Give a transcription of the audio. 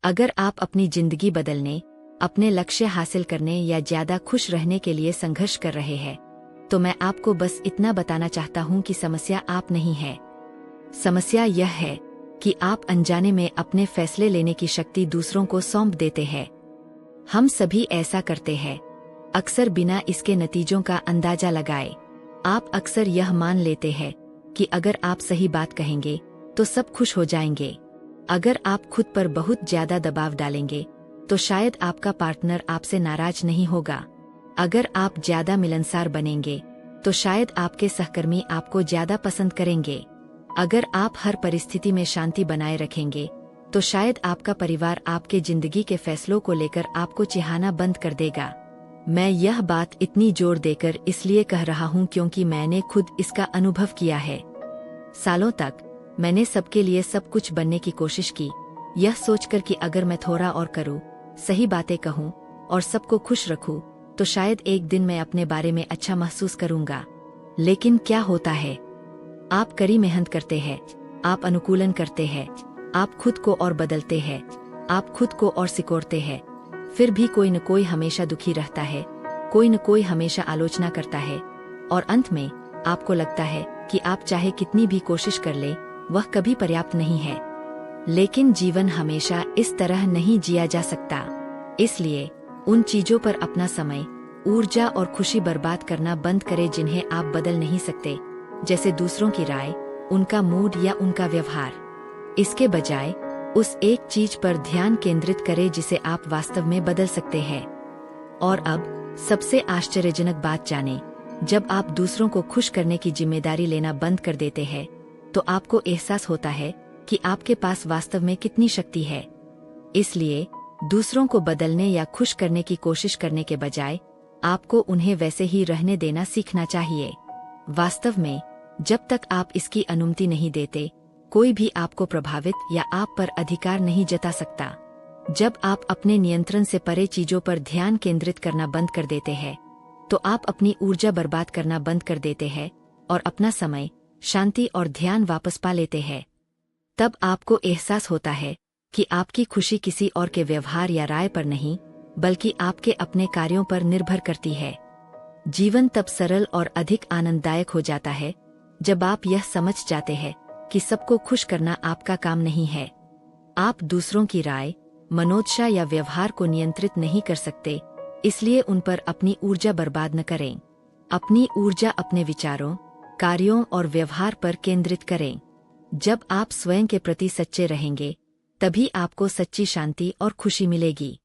अगर आप अपनी जिंदगी बदलने, अपने लक्ष्य हासिल करने या ज्यादा खुश रहने के लिए संघर्ष कर रहे हैं, तो मैं आपको बस इतना बताना चाहता हूँ कि समस्या आप नहीं है। समस्या यह है कि आप अनजाने में अपने फैसले लेने की शक्ति दूसरों को सौंप देते हैं। हम सभी ऐसा करते हैं, अक्सर बिना इसके नतीजों का अंदाजा लगाए। आप अक्सर यह मान लेते हैं कि अगर आप सही बात कहेंगे तो सब खुश हो जाएंगे। अगर आप खुद पर बहुत ज्यादा दबाव डालेंगे तो शायद आपका पार्टनर आपसे नाराज नहीं होगा। अगर आप ज्यादा मिलनसार बनेंगे तो शायद आपके सहकर्मी आपको ज्यादा पसंद करेंगे। अगर आप हर परिस्थिति में शांति बनाए रखेंगे तो शायद आपका परिवार आपके जिंदगी के फैसलों को लेकर आपको चिढ़ाना बंद कर देगा। मैं यह बात इतनी जोर देकर इसलिए कह रहा हूँ क्योंकि मैंने खुद इसका अनुभव किया है। सालों तक मैंने सबके लिए सब कुछ बनने की कोशिश की, यह सोचकर कि अगर मैं थोड़ा और करूँ, सही बातें कहूँ और सबको खुश रखूँ, तो शायद एक दिन मैं अपने बारे में अच्छा महसूस करूँगा। लेकिन क्या होता है, आप कड़ी मेहनत करते हैं, आप अनुकूलन करते हैं, आप खुद को और बदलते हैं, आप खुद को और सिकोड़ते हैं, फिर भी कोई न कोई हमेशा दुखी रहता है, कोई न कोई हमेशा आलोचना करता है, और अंत में आपको लगता है कि आप चाहे कितनी भी कोशिश कर ले, वह कभी पर्याप्त नहीं है। लेकिन जीवन हमेशा इस तरह नहीं जिया जा सकता। इसलिए उन चीजों पर अपना समय, ऊर्जा और खुशी बर्बाद करना बंद करें जिन्हें आप बदल नहीं सकते, जैसे दूसरों की राय, उनका मूड या उनका व्यवहार। इसके बजाय उस एक चीज पर ध्यान केंद्रित करें जिसे आप वास्तव में बदल सकते हैं। और अब सबसे आश्चर्यजनक बात जानें, जब आप दूसरों को खुश करने की जिम्मेदारी लेना बंद कर देते हैं, तो आपको एहसास होता है कि आपके पास वास्तव में कितनी शक्ति है। इसलिए दूसरों को बदलने या खुश करने की कोशिश करने के बजाय आपको उन्हें वैसे ही रहने देना सीखना चाहिए। वास्तव में जब तक आप इसकी अनुमति नहीं देते, कोई भी आपको प्रभावित या आप पर अधिकार नहीं जता सकता। जब आप अपने नियंत्रण से परे चीजों पर ध्यान केंद्रित करना बंद कर देते हैं, तो आप अपनी ऊर्जा बर्बाद करना बंद कर देते हैं और अपना समय, शांति और ध्यान वापस पा लेते हैं। तब आपको एहसास होता है कि आपकी खुशी किसी और के व्यवहार या राय पर नहीं, बल्कि आपके अपने कार्यों पर निर्भर करती है। जीवन तब सरल और अधिक आनंददायक हो जाता है जब आप यह समझ जाते हैं कि सबको खुश करना आपका काम नहीं है। आप दूसरों की राय, मनोदशा या व्यवहार को नियंत्रित नहीं कर सकते, इसलिए उन पर अपनी ऊर्जा बर्बाद न करें। अपनी ऊर्जा अपने विचारों, कार्यों और व्यवहार पर केंद्रित करें। जब आप स्वयं के प्रति सच्चे रहेंगे, तभी आपको सच्ची शांति और खुशी मिलेगी।